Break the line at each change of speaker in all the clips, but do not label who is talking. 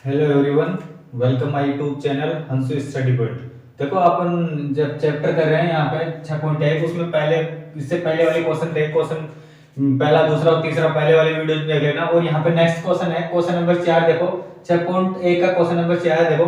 Hello everyone, welcome my YouTube channel Hansu study point. देखो अपन जब चैप्टर कर रहे हैं यहाँ पे 6.1 उसमें पहले इससे पहले वाले क्वेश्चन थे। क्वेश्चन पहला दूसरा और तीसरा पहले वाले वीडियो में देख लेना। और यहाँ पे नेक्स्ट क्वेश्चन है क्वेश्चन नंबर 4। देखो 6.1 का क्वेश्चन नंबर 4 है। देखो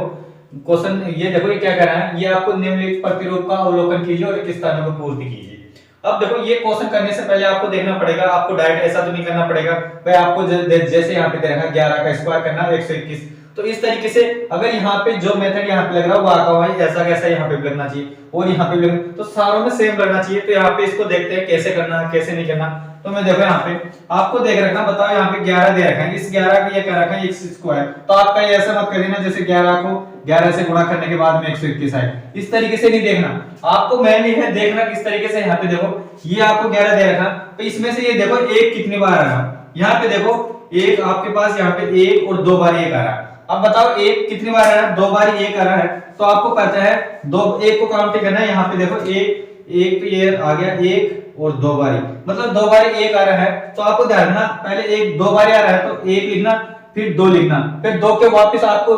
क्वेश्चन ये देखो ये क्या कर रहा है, ये आपको निम्नलिखित प्रतिरूप का अवलोकन कीजिए और एक स्थानों को पूर्ति कीजिए। अब देखो ये क्वेश्चन करने से पहले आपको देखना पड़ेगा, आपको डायरेक्ट ऐसा तो नहीं करना पड़ेगा भाई। आपको जैसे यहाँ पे दे रखा है 11 का स्क्वायर करना है 121, तो इस तरीके से अगर यहाँ पे जो मेथड यहाँ पे लग रहा है वो आका हुआ है ऐसा कैसा यहाँ पे भी लगना चाहिए और यहाँ पे भी लगना, तो सारों में सेम लगना चाहिए। तो यहाँ पे इसको देखते हैं कैसे करना है कैसे नहीं करना। तो मैं देखो यहाँ पे आपको देख रखा, बताओ यहाँ पे 11 दे रखा है, इस 11 को ये कह रखा है x स्क्वायर, तो आपका ये ऐसा मत कर देना जैसे 11 को 11 से गुणा करने के बाद में 121 आए, इस तरीके से नहीं देखना। आपको मैंने है देखना किस तरीके से। यहाँ पे देखो ये आपको 11 दे रखा, तो इसमें से ये देखो एक कितनी बार आ रहा, यहाँ पे देखो एक आपके पास यहाँ पे एक और दो बार एक आ रहा। अब बताओ एक कितनी बार आ रहा है, दो बार एक आ रहा है, तो आपको पता है दो एक को काउंट करना है। यहाँ पे देखो एक एक तो ये आ गया एक और दो बारी, मतलब दो बारी एक आ रहा है, तो आपको ध्यान रखना पहले एक दो बारी आ रहा है तो एक लिखना फिर दो लिखना, फिर दो के वापस आपको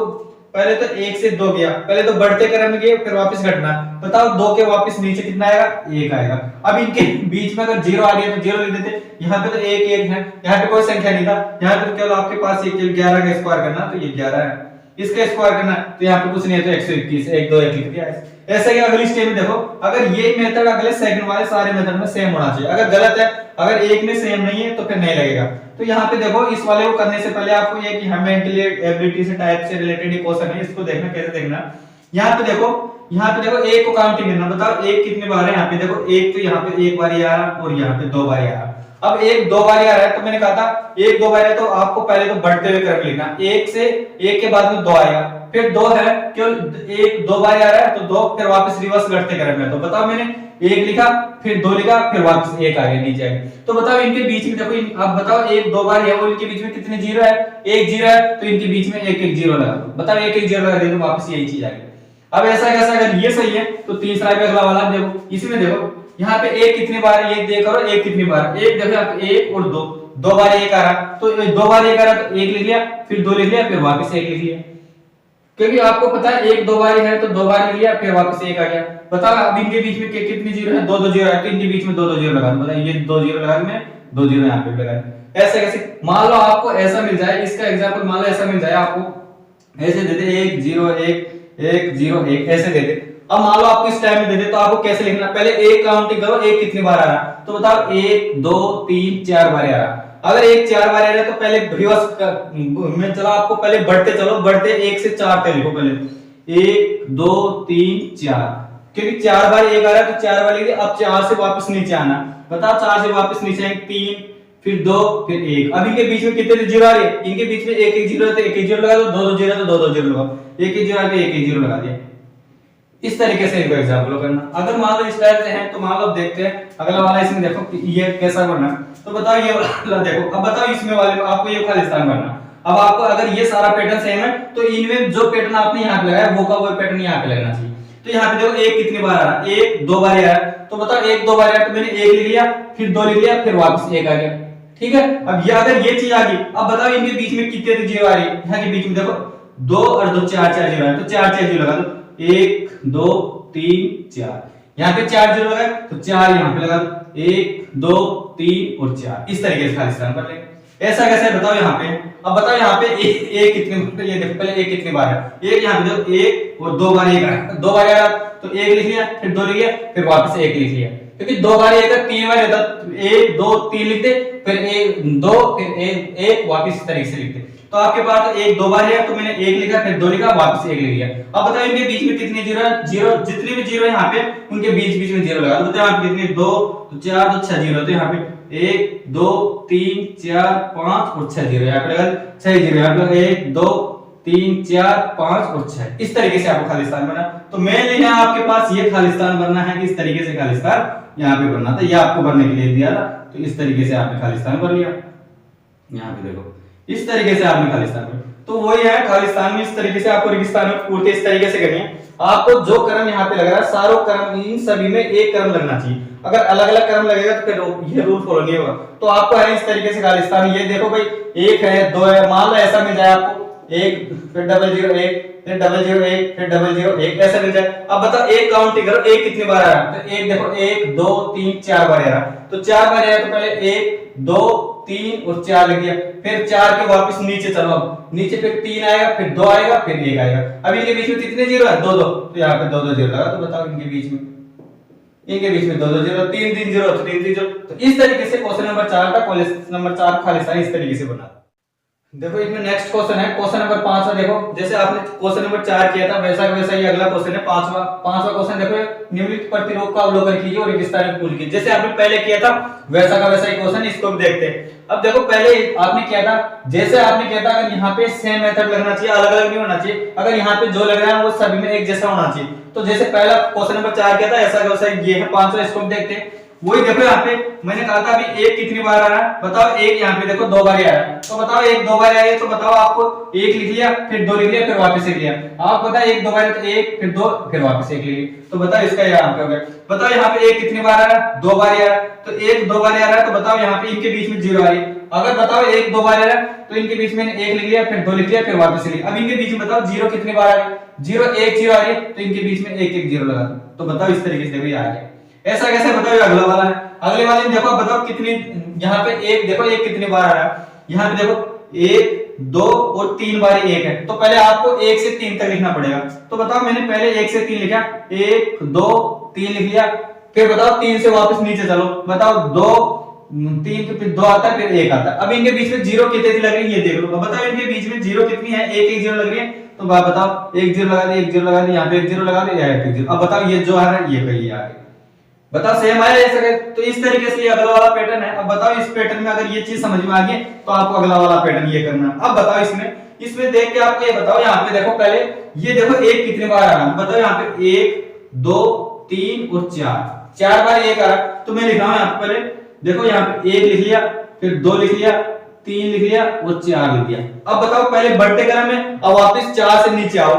पहले तो एक से दो गया, पहले तो बढ़ते क्रम में गए फिर वापस घटना। बताओ दो के वापस नीचे कितना आएगा, एक आएगा। अब इनके बीच में अगर जीरो आ गया तो जीरो लिख देते, यहाँ पे तो एक एक है, यहाँ पे कोई संख्या नहीं था, यहाँ पे केवल आपके पास 11 का स्क्वायर करना, तो ये 11 है, इसका स्क्वायर करना तो यहाँ पे कुछ नहीं है तो 121 एक दो एक लिख दिया। ऐसे ही अगली स्टेप में देखो, अगर ये मेथड अगले सेकंड वाले सारे मेथड में सेम होना चाहिए, अगर गलत है अगर एक में सेम नहीं है तो फिर नहीं लगेगा। तो यहाँ पे देखो इस वाले को करने से पहले आपको ये कि हम मेंटली एबिलिटी से टाइप से रिलेटेड क्वेश्चन है, इसको देखना कैसे देखना। यहाँ पे देखो एक को काउंटिंग करना, बताओ एक कितने बार है। यहाँ पे देखो एक तो यहाँ पे एक बार आ रहा और यहाँ पे दो बार आ रहा। अब एक दो बार आ रहा है तो मैंने कहा था एक दो बार है तो आपको पहले तो बढ़ते हुए क्रम लिखना, एक से एक के बाद में दो आएगा, फिर दो है केवल एक दो बार आ रहा है तो दो, फिर वापस रिवर्स घटते क्रम में। तो बताओ मैंने एक लिखा फिर दो लिखा फिर वापस एक आ गया नीचे आएगा। तो बताओ इनके बीच में देखो अब बताओ एक दो बार है और इनके बीच में कितने जीरो है, एक जीरो है, तो इनके बीच में एक एक जीरो लगा दो। बताओ एक एक जीरो लगा दे तो वापस यही चीज आएगी। अब ऐसा कैसा, अगर ये सही है तो तीसरा भी अगला वाला देखो, इसमें देखो यहाँ पे एक कितनी बार है, ये देखो एक कितनी बार, एक देखो यहाँ पे एक और दो, दो बार एक आ रहा, तो दो बार एक आ रहा तो एक लिख लिया फिर दो लिख लिया फिर वापस एक लिख लिया, क्योंकि आपको पता है एक दो बार है तो दो बार लिख लिया फिर वापस एक आ गया। बताओ अब इनके बीच में कितनी जीरो है, दो दो जीरो है, तो इनके बीच में दो दो जीरो लगा दो। बताइए ये दो जीरो लगा मैं दो जीरो यहाँ पे लगा। ऐसे कैसे, मान लो आपको ऐसा मिल जाए, इसका एग्जांपल मान लो ऐसा मिल जाए आपको ऐसे दे दे एक जीरो एक जीरो एक ऐसे दे दे। अब मान लो आपको इस टाइम में दे दे तो आपको कैसे लिखना, पहले एक काउंटिंग करो एक कितनी बार आ रहा, तो बताओ एक दो तीन चार बार आ रहा। अगर एक चार बार आ रहा है तो पहले रिवर्स में चलो, आपको पहले बढ़ते चलो, बढ़ते एक से चार तक लिखो, पहले एक दो तीन चार, क्योंकि चार बार एक आ रहा है तो चार बार लिखिए। अब चार से वापस नीचे आना, बताओ चार से वापस नीचे आएंगे तीन फिर दो फिर एक। अब इनके बीच में कितने जीरो आ रहे हैं, इनके बीच में एक एक जीरो है तो एक एक जीरो लगा दो, दो दो जीरो तो दो दो जीरो लगाओ, एक एक जीरो आ गया एक एक जीरो लगा दिया। इस तरीके से इनको एग्जांपल करना। अगर मान लो इस टाइप से है तो मान लो देखते हैं अगला वाला, इसमें देखो कि ये कैसा करना। तो बताओ ये वाला देखो, अब बताओ इसमें वाले आपको ये खालिस्तान करना। अब आपको अगर ये सारा पैटर्न सेम है तो इनमें जो पैटर्न आपने यहाँ पे लगाया वो का वो पैटर्न यहाँ पे लगना चाहिए। तो यहाँ पे देखो एक कितनी बार आ रहा, एक दो बार आ रहा, तो बताओ एक दो बार आया तो मैंने एक लिख लिया फिर दो लिख लिया फिर वापस एक आ गया, ठीक है। अब ये अगर ये चीज आ गई, अब बताओ इनके बीच में कितने जीरो आ रही है, यहाँ के बीच में देखो दो और दो चार चार जीरो है, तो चार चार जीरो लगा दो, एक दो तीन चार, यहाँ पे चार जीरो लगा तो चार यहाँ पे लगा दो, एक दो तीन और चार, इस तरीके से खालिस्तान कर लेंगे। ऐसा कैसे बताओ यहाँ पे। अब बताओ यहाँ पे एक कितने, ये देखो पहले एक कितनी बार है, एक यहाँ पे देखो एक और दो बार एक आ रहा, दो बार आ रहा तो एक लिख लिया फिर दो लिख लिया फिर वापस एक लिख लिया, क्योंकि दो बार एक है तीन बार रहता, एक दो तीन लिखते फिर एक दो फिर एक वापस इस तरीके से लिखते। तो आपके पास एक दो बार है तो मैंने एक लिखा फिर दो लिखा वापस एक लिख लिया। अब बताओ इनके बीच में कितने जीरो है, जीरो जितने भी जीरो है यहाँ पे उनके बीच बीच में जीरो लगा दो। बताओ आप कितने, दो तो चार तो छह जीरो, तो यहाँ पे एक दो तीन चार पांच और छह जीरो, यहाँ पे लगा छह जीरो, यहाँ पे एक दो तीन चार पांच और छह, इस तरीके से आपको खालिस्तान बना। तो मेनली यहाँ आपके पास ये खालिस्तान बनना है, इस तरीके से खालिस्तान यहाँ पे बनना था, ये आपको भरने के लिए दिया था, तो इस तरीके से आपने खालिस्तान भर लिया। यहाँ पे देखो इस तरीके से आपने खालिस्तान भर, तो वही है खालिस्तान में इस तरीके से आपको रेगिस्तान में पूर्ति इस तरीके से करनी है। आपको जो क्रम यहाँ पे लग रहा है सारों क्रम इन सभी में एक क्रम लगना चाहिए, अगर अलग अलग क्रम लगेगा तो फिर ये रूल फॉलो नहीं होगा। तो आपको है इस तरीके से खालिस्तान, ये देखो भाई एक है दो है, मान लो ऐसा मिल जाए आपको एक, फिर डबल जीरो एक, फिर डबल जीरो एक, फिर डबल जीरो एक, ऐसा मिल जाए। अब बताओ एक काउंटिंग करो, एक कितनी बार आ रहा है, तो एक देखो 1 2 3 4 बार आ रहा है, तो 4 बार आया तो पहले 1 2 3 और 4 लिख दिया, फिर 4 के वापस नीचे चलो, नीचे फिर 3 आएगा, फिर 2 आएगा, फिर 1 आएगा। अब इनके बीच में कितने जीरो है, 2 2, तो यहाँ पे 2 2 जीरो लगा, तो बताओ इनके बीच में 2 2 जीरो, 3 3 जीरो, तो 3 3 जीरो। तो इस तरीके से क्वेश्चन नंबर 4 का, क्वेश्चन नंबर 4 खालिस्तान इस तरीके से बना। देखो इसमें नेक्स्ट क्वेश्चन है, क्वेश्चन नंबर 5वां। देखो जैसे आपने क्वेश्चन नंबर 4 किया था वैसा वैसा ही अगला क्वेश्चन है 5वां क्वेश्चन। देखो निम्नलिखित प्रतिरूप का अवलोकन कीजिए और रेगिस्तान में पुल कीजिए। जैसे आपने पहले किया था वैसा का वैसा ही क्वेश्चन, इसको भी देखते हैं। अब देखो पहले आपने किया था, जैसे आपने किया था, अगर यहाँ पे सेम मेथड लगना चाहिए, अलग अलग नहीं होना चाहिए। अगर यहाँ पे जो लग रहा है वो सभी में एक जैसा होना चाहिए। तो जैसे पहला क्वेश्चन नंबर 4 किया था ऐसा का वैसा ये है 5वां, इसको देखते हैं। वही देखो यहाँ पे मैंने कहा था अभी एक कितनी बार आ रहा है, बताओ एक यहाँ पे देखो 2 बार आ रहा है, तो बताओ एक 2 बार आया, तो बताओ आपको एक लिख लिया, फिर 2 लिख लिया, फिर वापस एक लिया। आप बताओ एक 2 बार, तो एक फिर 2 फिर वापस एक लिया, तो बताओ इसका यहाँ पे हो गया। बताओ यहाँ पे एक कितनी बार आ रहा है, 2 बार आ रहा है, तो एक 2 बार आ रहा है, तो बताओ यहाँ पे इनके बीच में जीरो आ रही है। अगर बताओ एक 2 बार आ रहा है तो इनके बीच में एक लिख लिया, फिर 2 लिख लिया, फिर वापस लिया। अब इनके बीच में बताओ जीरो कितनी बार आ रही है, जीरो एक जीरो आ रही है, तो इनके बीच में एक एक जीरो लगा दो, तो बताओ इस तरीके से देखो ये आ गया। ऐसा कैसे, बताओ ये अगला वाला है। अगले वाले में देखो, बताओ कितनी, यहाँ पे एक देखो एक कितनी बार आ रहा है, यहाँ पे देखो 1 2 और 3 बार एक है, तो पहले आपको 1 से 3 तक लिखना पड़ेगा। तो बताओ मैंने पहले 1 से 3 लिखा, 1 2 3 लिख लिया, फिर बताओ 3 से वापस नीचे चलो, बताओ 2 3 के फिर 2 आता है, फिर 1 आता है। अब इनके बीच में जीरो कितनी लग रही है ये देख लो। बताओ इनके बीच में जीरो कितनी है, एक एक जीरो लग रही है, तो बताओ एक जीरो लगा दी, एक जीरो लगा दी, यहाँ पे एक जीरो लगा दी, यहाँ पे एक जीरो। अब बताओ ये जो आ रहा है ये कहीं आ गया, बताओ सेम आया ऐसा। तो इस तरीके से ये अगला वाला पैटर्न है। अब बताओ इस पैटर्न में अगर ये चीज समझ में आ गई तो आपको अगला वाला पैटर्न ये करना है। अब बताओ इसमें देख के आपको ये बताओ, यहाँ पे देखो पहले ये देखो एक कितने बार आ रहा है, बताओ यहाँ पे 1 2 3 और 4 बार एक आ रहा है, तो मैं लिख रहा हूँ यहाँ पे पहले देखो, यहाँ पे 1 लिख लिया, फिर 2 लिख लिया, 3 लिख लिया और 4 लिख दिया। अब बताओ पहले बढ़ते क्रम में, अब वापस 4 से नीचे आओ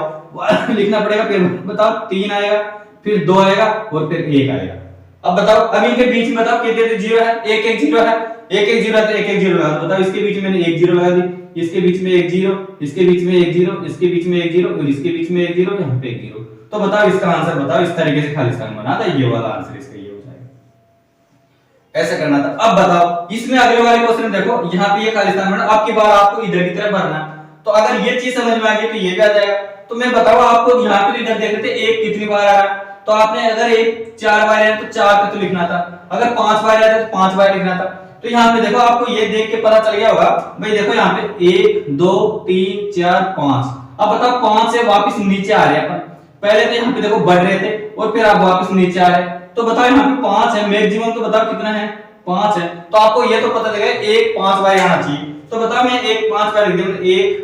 लिखना पड़ेगा, फिर बताओ 3 आएगा, फिर 2 आएगा और फिर 1 आएगा। अब बताओ अब इनके बीच में बताओ कितने जीरो है, एक एक जीरो है, एक एक जीरो है, तो एक एक जीरो लगा दो। बताओ इसके बीच में मैंने एक जीरो लगा दी, इसके बीच में एक जीरो, इसके बीच में एक जीरो, इसके बीच में एक जीरो और इसके बीच में एक जीरो, यहाँ पे एक जीरो। तो बताओ इसका आंसर बताओ, इस तरीके से खालिस्तान बना था, ये वाला आंसर इसका ये हो जाएगा। ऐसा करना था। अब बताओ इसमें अगले वाले क्वेश्चन में देखो, यहाँ पे ये खालिस्तान बना, आपकी बार आपको इधर की तरफ भरना। तो अगर ये चीज समझ में आ गई तो ये भी आ जाएगा। तो मैं बताऊं आपको, यहाँ पे इधर देख रहे थे एक कितनी बार आ रहा है, तो आपने अगर एक 4 बार है तो 4 पे तो लिखना था, अगर 5 बार है तो 5 बार लिखना था। तो यहाँ पे देखो आपको ये देख के पता चल गया होगा भाई, देखो यहाँ पे 1 2 3 4 5। अब बताओ 5 से वापस नीचे आ रहे हैं अपन, पहले तो यहाँ पे देखो बढ़ रहे थे और फिर आप वापस नीचे आ रहे हैं। तो बताओ यहाँ पे 5 है मैक्सिमम, तो बताओ कितना है 5 है, तो आपको ये तो पता चलेगा एक 5 बार आना चाहिए। तो बताओ मैं एक 5 बार लिख दिया, 1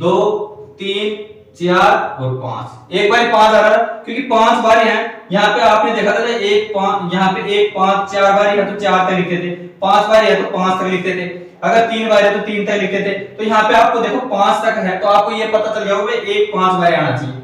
2 3 4 और 5, एक बार 5 आ रहा है क्योंकि 5 बार है। यहाँ पे आपने देखा था एक 5, यहाँ पे 1 5 4 बार है तो 4 तक लिखते थे, 5 बार है तो 5 तक लिखते थे, अगर 3 बार है तो 3 तक लिखते थे। तो यहाँ पे आपको देखो 5 तक है, तो आपको ये पता चल गया होगा एक 5 बार आना चाहिए।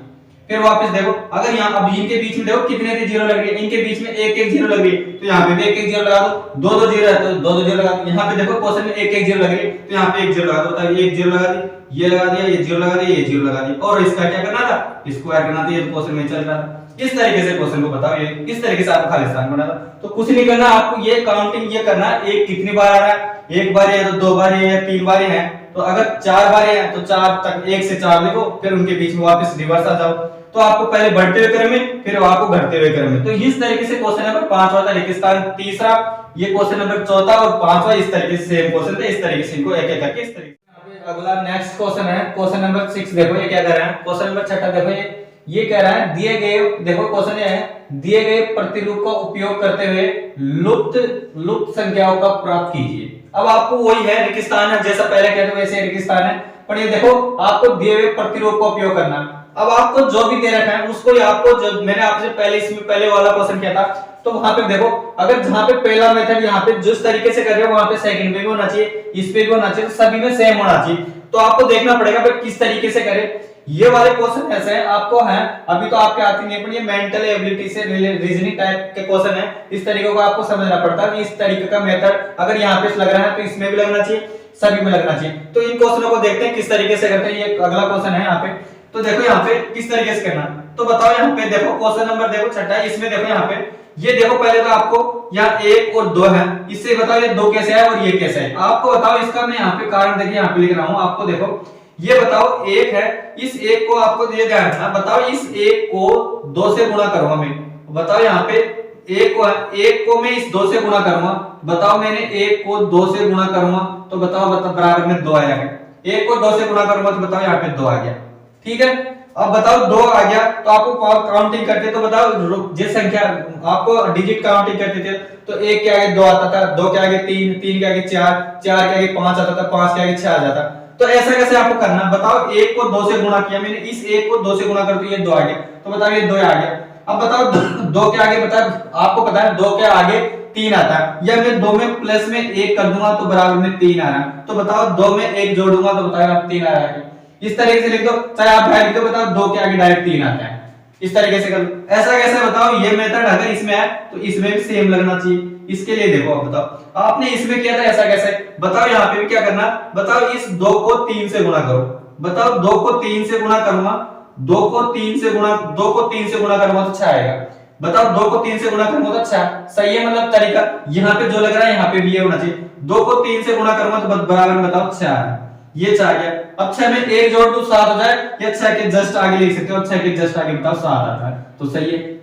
फिर वापस देखो, अगर यहाँ अब इनके बीच में देखो कितने थे जीरो लग रही है, इनके बीच में एक एक जीरो लग रही है, तो यहाँ पे भी एक एक जीरो लगा दो, दो दो जीरो है तो दो दो जीरो लगा दो। यहाँ पे देखो क्वेश्चन में एक एक जीरो लग रही है, तो यहाँ पे एक जीरो लगा दो, एक जीरो लगा दी, ये लगा दिया, ये जीरो लगा दिया, ये जीरो लगा दिया, और इसका क्या करना था, स्क्वायर करना था। ये तो क्वेश्चन में चल रहा था। इस तरीके से क्वेश्चन को बताओ, ये इस तरीके से आपको खालिस्तान बनाना। तो कुछ नहीं करना, आपको ये काउंटिंग ये करना है, एक कितनी बार आ रहा है, एक बार है तो 2 बार है या 3 बार है। तो अगर 4 बार है तो 4 तक 1 से 4 लिखो, फिर उनके बीच में वापस रिवर्स आ जाओ। तो आपको पहले बढ़ते हुए क्रम में, फिर आपको घटते हुए क्रम में। तो इस तरीके से क्वेश्चन नंबर 5 था रेगिस्तान तीसरा, ये क्वेश्चन नंबर 4 और 5वां इस तरीके से सेम क्वेश्चन थे। इस तरीके से इनको एक एक करके इस तरीके से। अगला नेक्स्ट क्वेश्चन है क्वेश्चन नंबर 6। देखो ये क्या कह रहा है, क्वेश्चन नंबर 6 देखो ये कह रहा है दिए गए, देखो क्वेश्चन ये है, दिए गए प्रतिरूप का उपयोग करते हुए लुप्त संख्याओं का प्राप्त कीजिए। अब आपको वही है रेगिस्तान है, जैसा पहले कहते वैसे रेगिस्तान है, पर ये देखो आपको दिए हुए प्रतिरूप का उपयोग करना। अब आपको जो भी दे रखा है उसको आपको, जो मैंने आपसे पहले इसमें पहले वाला क्वेश्चन किया था, तो वहां पे देखो अगर जहां पे पहला मेथड यहाँ पे जिस तरीके से कर रहे हो वहां पे सेकंड पे भी होना चाहिए, इस पे भी होना चाहिए, तो सभी में सेम होना चाहिए। तो आपको देखना पड़ेगा भाई किस तरीके से करें। ये वाले क्वेश्चन ऐसे हैं आपको है, अभी तो आपके आती नहीं पड़ी, मेंटल एबिलिटी से रीजनिंग टाइप के क्वेश्चन है। इस तरीके को आपको समझना पड़ता है कि इस तरीके का मेथड अगर यहाँ पे लग रहा है तो इसमें भी लगना चाहिए, सभी में लगना चाहिए। तो इन क्वेश्चनों को देखते हैं किस तरीके से करते हैं। ये अगला क्वेश्चन है यहाँ पे, तो देखो यहाँ पे किस तरीके से करना। तो बताओ यहाँ पे देखो क्वेश्चन नंबर देखो छठा, इसमें देखो यहाँ पे ये देखो पहले तो आपको यहाँ 1 और 2 है, इससे बताओ ये 2 कैसे है और ये कैसे है। आपको बताओ इसका मैं यहाँ पे कारण देखिए यहाँ पे लिख रहा हूँ। आपको देखो ये बताओ 1 है, इस 1 को आपको ये ध्यान रखना। बताओ इस 1 को 2 से गुणा करूंगा मैं। बताओ यहाँ पे 1 को मैं इस 2 से गुणा करूंगा। बताओ मैंने 1 को 2 से गुणा करूंगा तो बताओ बराबर में 2 आएगा। 1 को 2 से गुणा करूंगा तो बताओ यहाँ पे 2 आ गया। ठीक है, अब बताओ 2 आ गया तो आपको काउंटिंग करते तो बताओ जिस संख्या आपको डिजिट काउंटिंग करते थे तो 1 के आगे 2 आता था, 2 के आगे 3, 3 के आगे 4, 4 के आगे 5 आता था, 5 के आगे 6 आ जाता। तो ऐसा कैसे आपको करना। बताओ 1 को 2 से गुणा किया मैंने, इस 1 को 2 से गुणा कर तो ये 2 आ गया। तो बताओ ये 2 आ गया। अब बताओ 2 के आगे बताओ, आपको पता है 2 के आगे 3 आता है, या मैं 2 में प्लस में 1 कर दूंगा तो बराबर में 3 आ रहा है। तो बताओ 2 में 1 जोड़ दूंगा तो बताओ आप 3 आ रहा है। इस तरीके से लिख दो, चाहे आप डायरेक्ट लिख दो। बताओ 2 के आगे डायरेक्ट 3 आता है, इस तरीके से कर दो। ऐसा कैसे बताओ, ये मेथड अगर इसमें है तो इसमें भी सेम लगना चाहिए। इसके लिए देखो अब बताओ आपने इसमें किया था ऐसा कैसे। बताओ यहाँ पे भी क्या करना। बताओ इस 2 को 3 से गुणा करो। बताओ 2 को 3 से गुणा करूंगा, 2 को 3 से गुणा करूंगा तो 6 आएगा। बताओ 2 को 3 से गुणा करूंगा तो 6, सही है। मतलब तरीका यहाँ पे जो लग रहा है यहाँ पे भी ये होना चाहिए। 2 को 3 से गुणा करूंगा तो बराबर में बताओ 6 आ रहा है, ये 6 आ गया। अब 6 में 1 जोड़ दो 7 हो जाए, या 6 के जस्ट आगे लिख सकते हो, 6 के जस्ट आगे बताओ 7 आता है तो सही है।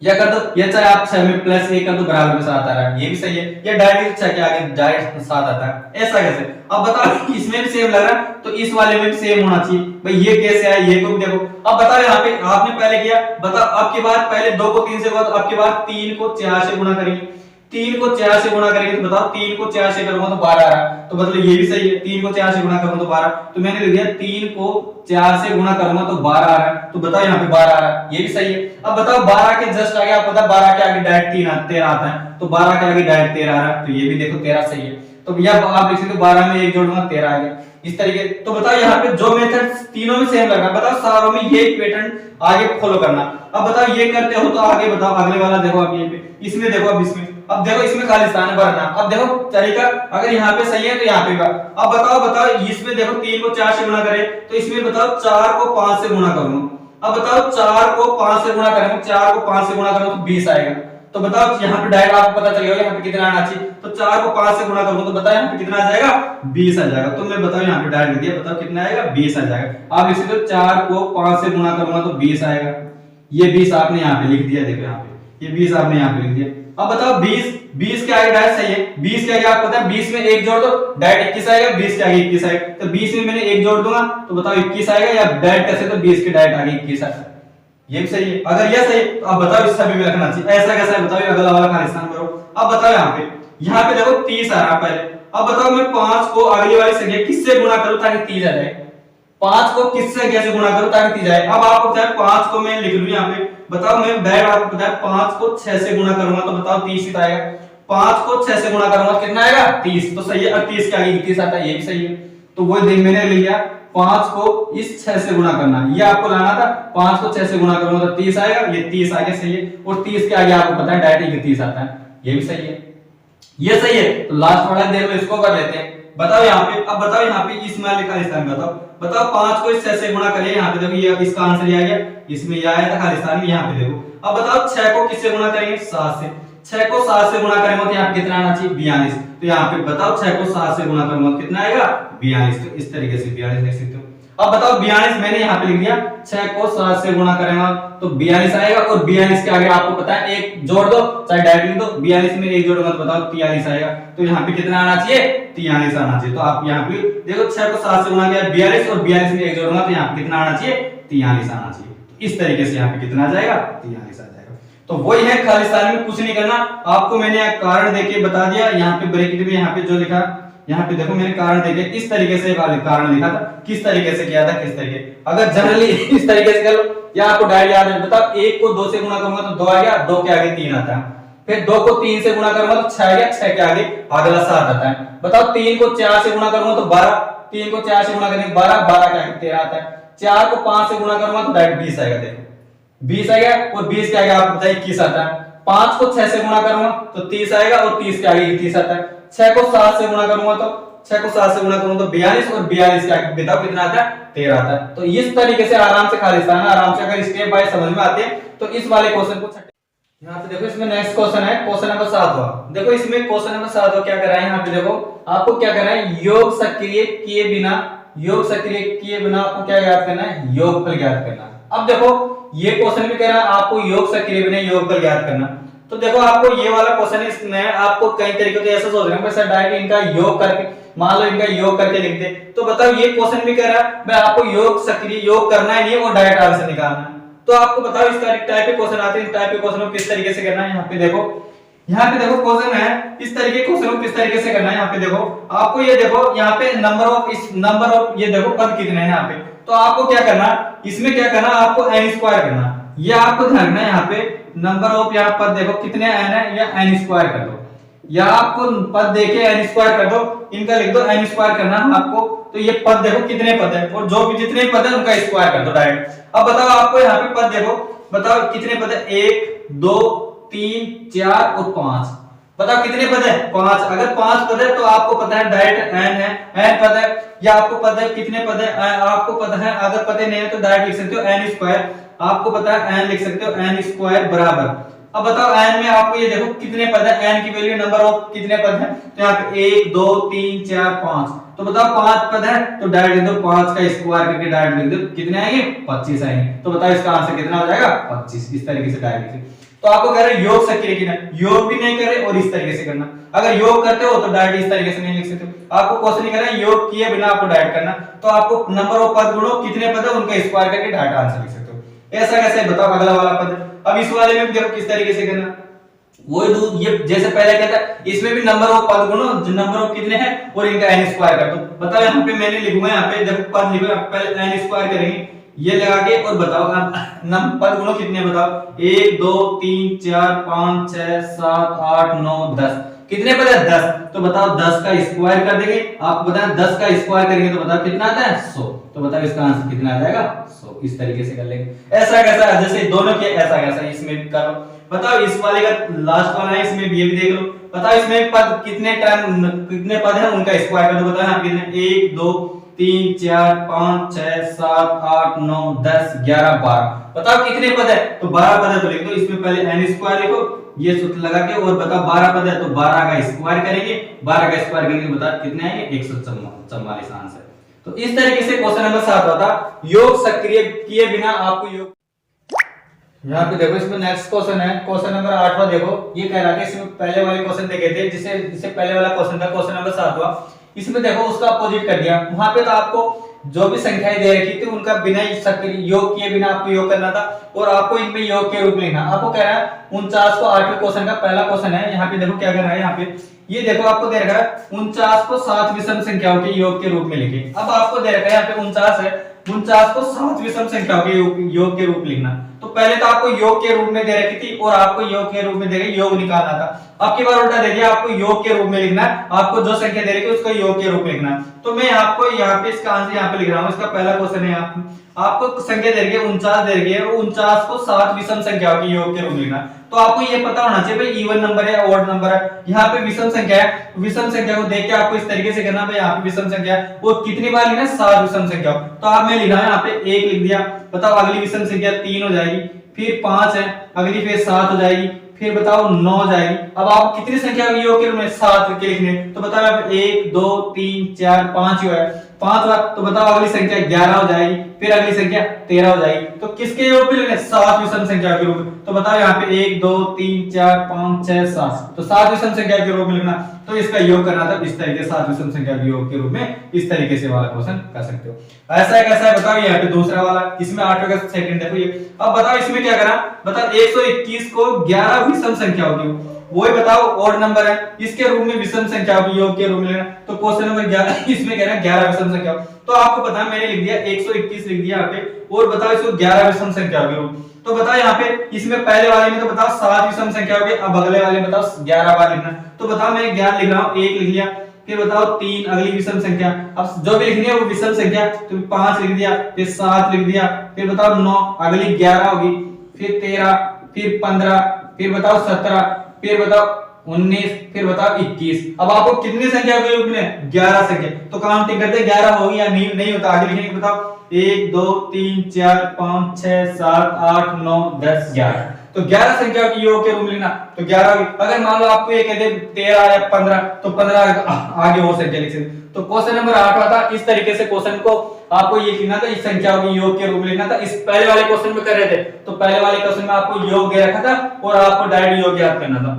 या कर दो, या चाहे आप 6 में प्लस 1 कर दो बराबर में 7 आ रहा है, ये भी सही है। या डायरेक्ट 6 के आगे डायरेक्ट 7 आता है, ऐसा कैसे। अब बताओ इसमें भी सेम लग रहा है तो इस वाले में भी सेम होना चाहिए। भाई ये कैसे है, ये को भी देखो। अब बताओ यहाँ पे आपने पहले किया, बताओ अब की बार पहले 2 को 3 से गुणा, तो अब की बार 3 को 4 से गुणा करेंगे। 3 को 4 से गुणा करेंगे तो बताओ 3 को 4 से करूंगा तो 12 आ रहा है, तो मतलब ये भी सही है। 3 को 4 से गुणा करूंगा तो 12, तो मैंने लिख दिया 3 को 4 से गुणा करूंगा तो 12 आ रहा है। तो बताओ यहाँ पे 12 आ रहा है, ये भी सही है। अब बताओ 12 के जस्ट आगे आपको पता 12 के आगे डायरेक्ट 13 आता है, तो 12 के आगे डायरेक्ट 13 आ रहा है, तो ये भी देखो 13 सही है। तो भैया आप लिख सकते हो 12 में 1 जोड़ूंगा 13 आ गया, इस तरीके। तो बताओ यहाँ पे जो मेथड तीनों में सेम लग रहा है, बताओ सारों में यही पैटर्न आगे फॉलो करना। अब बताओ ये करते हो तो आगे बताओ अगले वाला देखो। अब ये पे इसमें देखो, अब देखो इसमें खाली स्थान भरना। अब देखो तरीका अगर यहाँ पे सही है तो यहाँ पे भी। अब बताओ इसमें देखो 3 को 4 से गुणा करें तो इसमें बताओ 4 को 5 से गुणा करूंगा। अब बताओ 4 को 5 से गुणा करेंगे, 4 को 5 से गुणा करूंगा तो 20 आएगा। तो बताओ यहाँ पे डायरेक्ट आपको पता चलेगा यहाँ पे कितना आना चाहिए। तो 4 को 5 से गुणा करूंगा तो बताओ यहाँ पे कितना आ जाएगा, 20 आ जाएगा। तो मैं बताओ यहाँ पे डायरेक्ट दिया, बताओ कितना आएगा, 20 आ जाएगा। आप इसी तरह 4 को 5 से गुणा करूंगा तो 20 आएगा, ये 20 आपने यहाँ पे लिख दिया। देखो यहाँ पे ये 20 आपने यहाँ पे लिख दिया। अब बताओ 20 के आगे डायरेक्ट सही है, 20 के आगे आपको पता है 20 में 1 जोड़ दो डायरेक्ट 21 आएगा, 20 के आगे 21 आएगा। तो 20 में मैंने 1 जोड़ दूंगा तो बताओ 21 आएगा, या डायरेक्ट कैसे तो 20 के डायरेक्ट आगे 21 आएगा, ये भी सही है। अगर ये सही तो अब बताओ इस सभी में रखना चाहिए। ऐसा कैसा है बताओ, अगला वाला खाली स्थान भरो। अब बताओ यहाँ पे देखो 30 आ रहा है पहले। अब बताओ मैं 5 को अगली वाली संख्या किससे गुणा करूं ताकि 30 आ जाए। 5 को किससे कैसे गुणा करूं ताकि 30 आए। अब आपको पता है 5 को मैं लिख लूं यहाँ पे। बताओ मैं डायरेक्ट आपको पता है 5 को 6 से गुणा करूंगा तो बताओ 30 आएगा। 5 को 6 से गुणा करूंगा कितना आएगा, 30, तो सही है। और 30 के आगे 31 आता है, ये भी सही है। तो वो देख मैंने लिया 5 को इस 6 से गुणा करना, ये आपको लाना था। 5 को 6 से गुणा करूंगा तो 30 आएगा, ये 30 आगे सही है। और 30 के आगे आपको पता है डायरेक्ट 31 आता है, ये भी सही है, ये सही है। तो लास्ट वाला देख लो, इसको कर लेते हैं। बताओ यहाँ पे, अब बताओ यहाँ पे इसमें लिखा है स्थान बताओ 5 को इस 6 से गुणा करिए। यहाँ पे देखो ये इसका आंसर आ गया, इसमें ये आया था खाली स्थान में, यहाँ पे देखो। अब बताओ 6 को किससे गुणा करेंगे, 7 से। 6 को 7 से गुणा करेंगे तो यहाँ पे कितना आना चाहिए, 42। तो यहाँ पे बताओ 6 को 7 से गुणा करूंगा तो कितना आएगा, 42। तो इस तरीके से 42 लिख सकते हो। अब बताओ 42 मैंने यहाँ पे लिख दिया, 6 को 7 से गुणा करेंगे तो 42 आएगा। और 42 के आगे आपको पता है 1 जोड़ दो, चाहे डायरेक्ट लिख दो। 42 में 1 जोड़ूंगा तो बताओ 43 आएगा। तो यहाँ पे कितना आना चाहिए, 43 आना चाहिए। तो आप यहाँ पे देखो 6 को 7 से गुणा किया 42, और 42 में 1 जोड़ूंगा तो यहाँ पे कितना आना चाहिए, 43 आना चाहिए। तो इस तरीके से यहाँ पे कितना आ जाएगा, 43 आ जाएगा। तो वही है, खाली स्थान में कुछ नहीं करना। आपको मैंने कारण देके बता दिया। यहाँ पे ब्रैकेट में यहाँ पे जो लिखा, यहाँ पे देखो मैंने कारण देके इस तरीके से कारण लिखा था, किस तरीके से किया था, किस तरीके। अगर जनरली इस तरीके से कर लो, या आपको डायरेक्ट याद है। बताओ 1 को 2 से गुणा करूंगा तो 2 आ गया, 2 के आगे 3 आता है। फिर 2 को 3 से गुणा करूंगा तो 6 आ गया, 6 के आगे अगला 7 आता है। बताओ 3 को 4 से गुणा करूंगा तो 12, 3 को 4 से गुणा करेंगे 12, 12 के आगे 13 आता है। 4 को 5 से गुणा करूंगा तो डायरेक्ट 20 आएगा, देखो 20 आएगा। और 20 के आगे आपको बताइए 21 आता है। 5 को 6 से गुणा करूंगा तो 30 आएगा, और 30 के आगे 31 आता है। 6 को 7 से गुणा करूंगा तो 6 को 7 से गुणा करूं तो 42 और 42 क्या बताओ कितना आता है 13 आता है। तो इस तरीके से आराम से खालिस्तान आराम से अगर स्टेप बाय समझ में आते हैं तो इस वाले क्वेश्चन को यहाँ पे देखो इसमें नेक्स्ट क्वेश्चन है क्वेश्चन नंबर 7वां। देखो इसमें क्वेश्चन नंबर 7वां क्या कर रहा है यहाँ पे देखो आपको क्या करना है योग सक्रिय किए बिना आपको क्या याद करना है योगफल ज्ञात करना। अब देखो ये क्वेश्चन भी कह रहा है आपको योग सक्रिय बिना योगफल ज्ञात करना। तो देखो आपको ये वाला क्वेश्चन इसमें आपको कई तरीके से ऐसा सोच रहे हैं सर डायरेक्ट इनका योग करके मान लो इनका योग करके लिख दे। तो बताओ ये क्वेश्चन भी कह रहा है मैं आपको योग सक्रिय योग करना है नहीं और डायरेक्ट आंसर निकालना है। तो आपको बताओ इस टाइप के क्वेश्चन आते हैं इस टाइप के क्वेश्चन को किस तरीके से करना है। यहाँ पे देखो क्वेश्चन है इस तरीके क्वेश्चन को किस तरीके से करना है। यहाँ पे देखो आपको ये देखो यहाँ पे नंबर ऑफ ये देखो पद कितने हैं यहाँ पे। तो आपको क्या करना इसमें क्या करना आपको n स्क्वायर करना। ये आपको ध्यान रखना है यहाँ पे नंबर ऑफ यहाँ पद देखो कितने n है या n स्क्वायर कर दो या आपको पद देके n स्क्वायर कर दो इनका लिख दो n स्क्वायर करना आपको। तो ये पद देखो कितने पद है और जो भी जितने पद है उनका स्क्वायर कर दो डायरेक्ट। अब बताओ आपको यहाँ पे पद देखो बताओ कितने पद है 1 2 3 4 और 5। बताओ कितने पद है 5। अगर 5 पद है तो आपको पता है डायरेक्ट n है n पद है या आपको पता है कितने पद है आपको पता है। अगर पता नहीं है तो डायरेक्ट लिख सकते हो n स्क्वायर आपको पता है n लिख सकते हो n स्क्वायर बराबर। अब बताओ n में आपको ये देखो कितने पद है n की वैल्यू नंबर ऑफ कितने पद है। तो यहाँ पे 1 2 3 4 5। तो बताओ 5 पद है तो डायरेक्ट लिख दो 5 का स्क्वायर करके डायरेक्ट लिख दो कितने आएंगे 25 आएंगे। तो बताओ इसका आंसर कितना हो जाएगा 25। इस तरीके से डायरेक्ट तो आपको कह रहे योग सक्रिय की ना योग भी नहीं करे और इस तरीके से करना। अगर योग करते हो तो डायरेक्ट इस तरीके से नहीं लिख सकते। आपको क्वेश्चन नहीं करना योग किए बिना आपको डायरेक्ट करना। तो आपको नंबर ऑफ पद गुणो कितने पद है उनका स्क्वायर करके डायरेक्ट आंसर लिख सकते हो। ऐसा कैसे बताओ अगला वाला पद। अब इस वाले में देखो किस तरीके से करना वही ये जैसे पहले कहता इसमें भी नंबर ऑफ पद गुणो जो नंबर ऑफ कितने हैं और इनका n स्क्वायर कर दो। बताओ यहाँ पे मैंने लिखूंगा यहाँ पे देखो पद लिखो पहले n स्क्वायर करेंगे ये लगा के और बताओ पद गुणो कितने बताओ 1 2 3 4 5 6 7 8 9 10 कितने पद है 10। तो बताओ 10 का स्क्वायर कर देंगे आपको बताया 10 का स्क्वायर करेंगे तो बताओ कितना आता है 100। तो बताओ इसका आंसर कितना आ जाएगा 100। इस तरीके से कर लेंगे। ऐसा कैसा जैसे दोनों के ऐसा कैसा इसमें भी करो। बताओ इस वाले का लास्ट वाला है इसमें भी ये भी देख लो। बताओ इसमें पद कितने पद है उनका स्क्वायर कर दो। बताओ यहाँ कितने 1 2 3 4 5 6 7 8 9 10 11 12। बताओ कितने पद है तो 12 पद है तो लिख दो इसमें पहले n स्क्वायर लिखो ये सूत्र लगा के और बताओ 12 पद है तो 12 का स्क्वायर करेंगे 12 का स्क्वायर करेंगे बताओ कितने आएंगे 144 आंसर। तो इस तरीके से क्वेश्चन नंबर 7 होता योग सक्रिय किए बिना आपको योग। यहाँ पे देखो इसमें नेक्स्ट क्वेश्चन है क्वेश्चन नंबर 8वां। देखो ये कह रहा था इसमें पहले वाले क्वेश्चन देखे थे जिससे पहले वाला क्वेश्चन था क्वेश्चन नंबर 7वां। इसमें देखो उसका अपोजिट कर दिया। वहां पे तो आपको जो भी संख्याएं दे रखी थी उनका बिना योग किए बिना आपको योग करना था और आपको इनमें योग के रूप में लिखना। आपको कह रहा है 49 को 8वें क्वेश्चन का पहला क्वेश्चन है। यहाँ पे देखो क्या कर रहा है यहाँ पे ये देखो आपको दे रखा है 49 को 7 विषम संख्याओं के योग के रूप में लिखे। अब आपको दे रखा है यहाँ पे 49 है 49 को 7 विषम संख्याओं के योग के रूप में लिखना। तो पहले तो आपको योग के रूप में दे रखी थी और आपको योग के रूप में दे योग निकालना था। अब की बार उल्टा दे दिया आपको योग के रूप में लिखना है। आपको जो संख्या दे रखी है उसको योग के रूप में लिखना। तो मैं आपको यहाँ पे इसका आंसर यहाँ पे लिख रहा हूँ। इसका पहला क्वेश्चन है आपको संख्या दे रखी है 49 दे रखी है 49 को 7 विषम संख्याओं के योग के रूप में लिखना। तो आपको ये पता होना चाहिए भाई इवन नंबर है ऑड नंबर है। यहाँ पे विषम संख्या है विषम संख्या को देख के आपको इस तरीके से करना भाई यहाँ पे विषम संख्या है वो कितनी बार लिखना 7 विषम संख्या। तो आप मैं लिखा है यहाँ पे 1 लिख दिया। बताओ अगली विषम संख्या 3 हो जाएगी फिर 5 है अगली फिर 7 हो जाएगी फिर बताओ 9 हो जाएगी। अब आप कितनी संख्या के योग के रूप में 7 के लिखने। तो बताओ यहाँ पे 1 2 3 4 5 है 5 बार। तो बताओ अगली संख्या 11 हो जाएगी फिर अगली संख्या 13 हो जाएगी। तो किसके योग में लिखना 7 विषम संख्या के रूप में। तो बताओ यहाँ पे 1 2 3 4 5 6 7 तो 7 विषम संख्या के रूप में लिखना। तो इसका योग करना था इस तरीके से 7 विषम संख्या के योग के रूप में इस तरीके से वाला क्वेश्चन कर सकते हो। ऐसा कैसा है बताओ यहाँ पे दूसरा वाला इसमें 8वें का सेकंड देखो ये। अब बताओ इसमें क्या करा बताओ 121 को 11 विषम संख्या होगी वही बताओ ऑड नंबर है इसके रूप में विषम संख्या के योग के रूप में लेना। तो क्वेश्चन नंबर 11 इसमें कह रहा है 11 विषम संख्या। तो आपको पता है मैंने लिख दिया 121 लिख दिया यहाँ पे और बताओ इसको 11 विषम संख्या के रूप। तो बताओ यहाँ पे इसमें पहले वाले में तो बताओ 7 विषम संख्या होगी अब अगले वाले में बताओ 11 बार लिखना। तो बताओ मैं 11 लिख रहा हूँ 1 लिख लिया फिर बताओ 3 अगली विषम संख्या। अब जो भी लिखनी है वो विषम संख्या तो 5 लिख दिया फिर 7 लिख दिया फिर बताओ 9 अगली 11 होगी फिर 13 फिर 15 फिर बताओ 17 फिर बताओ 19, फिर बताओ 21। अब आपको कितनी संख्या के रूप में 11 संख्या, तो काउंटिंग करते 11 होगी या नहीं होता, आगे लिखेंगे बताओ 1 2 3 4 5 6 7 8 9 10 11। तो 11 संख्या की योग के रूप में लिखना, तो 11 होगी। अगर मान लो आपको ये कहते 13 या 15, तो 15 आगे और संख्या लिख सकते। तो क्वेश्चन नंबर 8 था, इस तरीके से क्वेश्चन को आपको ये लिखना था, इस संख्याओं की योग के रूप में लिखना था। इस पहले वाले क्वेश्चन में कर रहे थे, तो पहले वाले क्वेश्चन में आपको योग दे रखा था और आपको डायरेक्ट योग ज्ञात करना था।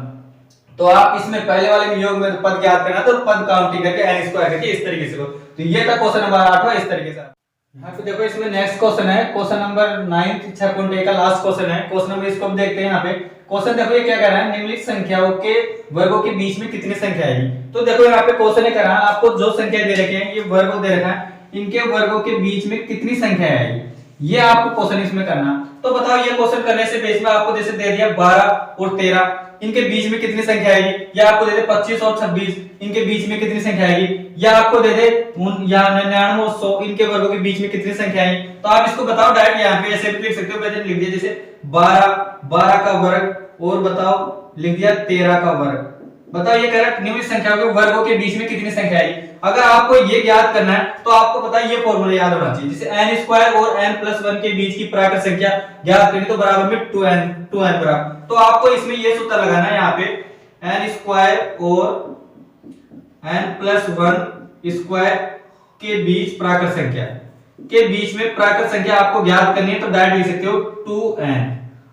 तो आप इसमें पहले वाले में योग में पद ज्ञात करना, तो पद काउंटिंग करके n स्क्वायर करके इस तरीके से को। तो ये था क्वेश्चन नंबर 8 इस तरीके से। यहाँ पे देखो इसमें नेक्स्ट क्वेश्चन है, क्वेश्चन नंबर 9 6.1 का लास्ट क्वेश्चन है। क्वेश्चन नंबर इसको हम देखते हैं। यहाँ पे क्वेश्चन देखो ये क्या कह रहा है, निम्नलिखित संख्याओं के वर्गों के बीच में कितनी संख्या आएगी। तो देखो यहाँ पे क्वेश्चन है करा, आपको जो संख्या दे रखे हैं, ये वर्ग दे रखा है, इनके वर्गों के बीच में कितनी संख्या आएगी, ये आपको क्वेश्चन इसमें करना। तो बताओ ये क्वेश्चन करने से बेस में आपको जैसे दे दिया 12 और 13, इनके बीच में कितनी संख्या आएगी, या आपको दे दे 25 और 26, इनके बीच में कितनी संख्या आएगी, या आपको दे दे या 99 और 100, इनके वर्गों के बीच में कितनी संख्या आएगी। तो आप इसको बताओ डायरेक्ट यहाँ पे ऐसे भी लिख सकते हो, पहले लिख दिया जैसे 12 का वर्ग और बताओ लिख दिया 13 का वर्ग। बताओ ये करेक्ट निम्नलिखित संख्याओं के वर्गों के बीच में कितनी संख्या आएगी। अगर आपको ये ज्ञात करना है तो आपको पता है ये फॉर्मूला याद होना चाहिए, जैसे n स्क्वायर और n+1 के बीच की प्राकृत संख्या ज्ञात करनी, तो बराबर में 2n बराबर। तो आपको इसमें ये सूत्र लगाना है, यहाँ पे n स्क्वायर और n+1 स्क्वायर के बीच प्राकृत संख्या के बीच में प्राकृत संख्या आपको ज्ञात करनी है, तो डायरेक्ट लिख सकते हो 2n।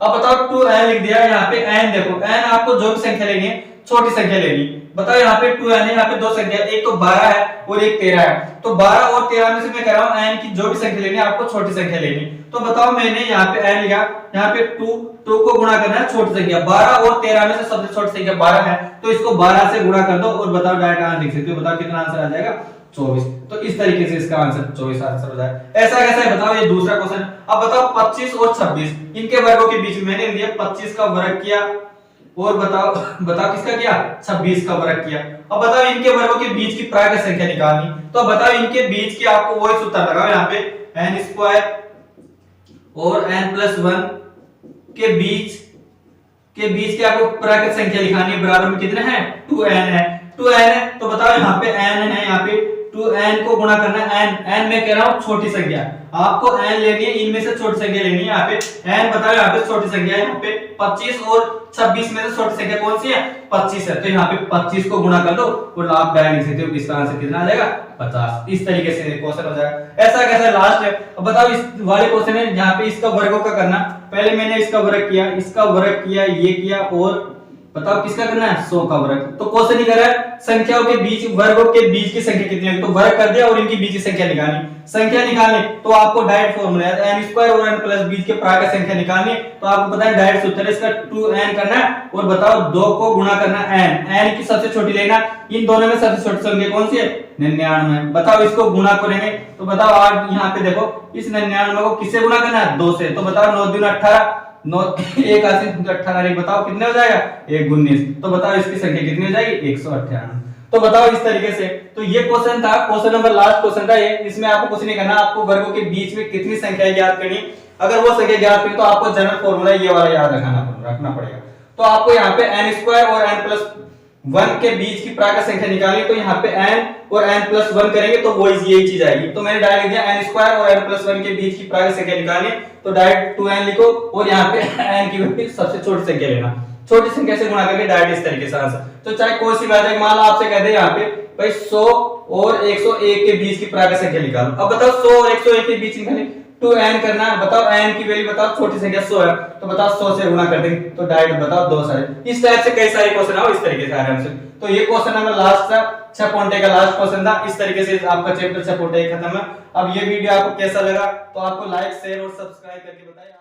अब बताओ 2n लिख दिया, यहाँ पे n देखो, n आपको जो भी संख्या लेनी है छोटी संख्या लेनी। बताओ यहाँ पे 2n है, यहाँ पे दो संख्या, एक तो 12 है और एक 13 है। तो 12 और 13 में से मैं कह रहा हूँ n की जो भी संख्या लेनी है आपको छोटी संख्या लेनी। तो बताओ मैंने यहाँ पे n लिया, यहाँ पे 2 को गुणा करना है छोटी संख्या, 12 और 13 में से सबसे छोटी संख्या 12 है, तो इसको 12 से गुणा कर दो और बताओ डायरेक्ट आंसर लिख सकते हो। बताओ कितना आंसर आ जाएगा, 24। तो इस तरीके से इसका आंसर 24 आंसर हो जाएगा। ऐसा कैसा है बताओ, ये दूसरा क्वेश्चन। अब बताओ 25 और 26 इनके वर्गों के बीच में मैंने लिया 25 का वर्ग किया और बताओ किसका किया, 26 का वर्ग किया। अब बताओ इनके वर्गों के बीच की प्राकृत संख्या निकालनी, तो बताओ इनके बीच की आपको वही सूत्र लगाओ, यहाँ पे n स्क्वायर और n+1 के बीच की आपको प्राकृत संख्या लिखानी है, बराबर में कितने हैं, 2n है। 2n है तो बताओ यहाँ पे n है, यहाँ पे 2n को गुणा करना है n में कह रहा हूँ छोटी संख्या, आपको n लेनी है, इनमें से छोटी संख्या लेनी है। यहाँ पे n बताओ यहाँ पे छोटी संख्या है, यहाँ पे 25 और 26 में से छोटी संख्या कौन सी है, 25 है। तो यहाँ पे 25 को गुणा कर दो और आप डायरेक्ट लिख सकते हो, इसका आंसर कितना आ जाएगा, 50। इस तरीके से क्वेश्चन हो जाएगा। ऐसा कैसा लास्ट है। अब बताओ इस वाले क्वेश्चन है, यहाँ पे इसका वर्गों का करना, पहले मैंने इसका वर्ग किया, इसका वर्ग किया, ये किया, और बताओ किसका करना है, 100 का वर्ग। तो क्वेश्चन ही कर रहा है संख्याओं के बीच वर्गों के बीच की संख्या कितनी है, तो वर्ग कर दिया और इनकी बीच की संख्या निकालनी। तो आपको डायरेक्ट फॉर्मूला है n स्क्वायर और n प्लस बीच के प्राकृत संख्या निकालनी, तो आपको पता है डायरेक्ट सूत्र है इसका 2n करना है और बताओ 2 को गुणा करना n की सबसे छोटी लेना, इन दोनों में सबसे छोटी संख्या कौन सी है, 99। बताओ इसको गुणा करेंगे तो बताओ आज यहाँ पे देखो इस 99 को किससे गुणा करना है, 2 से। तो बताओ 9 दूनी 18, 9 1 18, बताओ कितने हो जाएगा, 1 19। तो बताओ इसकी संख्या कितनी हो जाएगी, 198। तो बताओ इस तरीके से। तो ये क्वेश्चन था, क्वेश्चन नंबर लास्ट क्वेश्चन था ये, इसमें आपको कुछ नहीं करना, आपको वर्गों के बीच में कितनी संख्या ज्ञात करनी। अगर वो संख्या ज्ञात करनी तो आपको जनरल फॉर्मूला ये वाला याद रखना पड़ेगा। तो आपको यहाँ पे n स्क्वायर और n+1 के बीच की प्राकृत संख्या निकालनी, तो यहाँ पे n और n+1 करेंगे तो वो यही चीज आएगी। तो मैंने डायरेक्ट दिया n स्क्वायर और n+1 के बीच की प्राकृत संख्या निकालनी, तो डायरेक्ट 2n लिखो और यहाँ पे n की वैल्यू सबसे छोटी संख्या लेना, छोटी संख्या से गुणा करके डायरेक्ट इस तरीके से आंसर। तो चाहे कोई सी बात है, मान लो आपसे कह दे यहाँ पे भाई 100 और 101 के बीच की प्राकृत संख्या निकालो। अब बताओ 100 और 101 के बीच निकालनी, 2n करना है। बताओ n की वैल्यू बताओ, छोटी संख्या 100 है, तो बताओ 100 से गुणा कर देंगे तो डायरेक्ट बताओ 2 सारे। इस टाइप से कई सारे क्वेश्चन आओ इस तरीके से आराम से। तो ये क्वेश्चन नंबर लास्ट था, 6.1 का लास्ट क्वेश्चन था। इस तरीके से आपका चैप्टर 6.1 खत्म है। अब ये वीडियो आपको कैसा लगा तो आपको लाइक शेयर और सब्सक्राइब करके बताइए।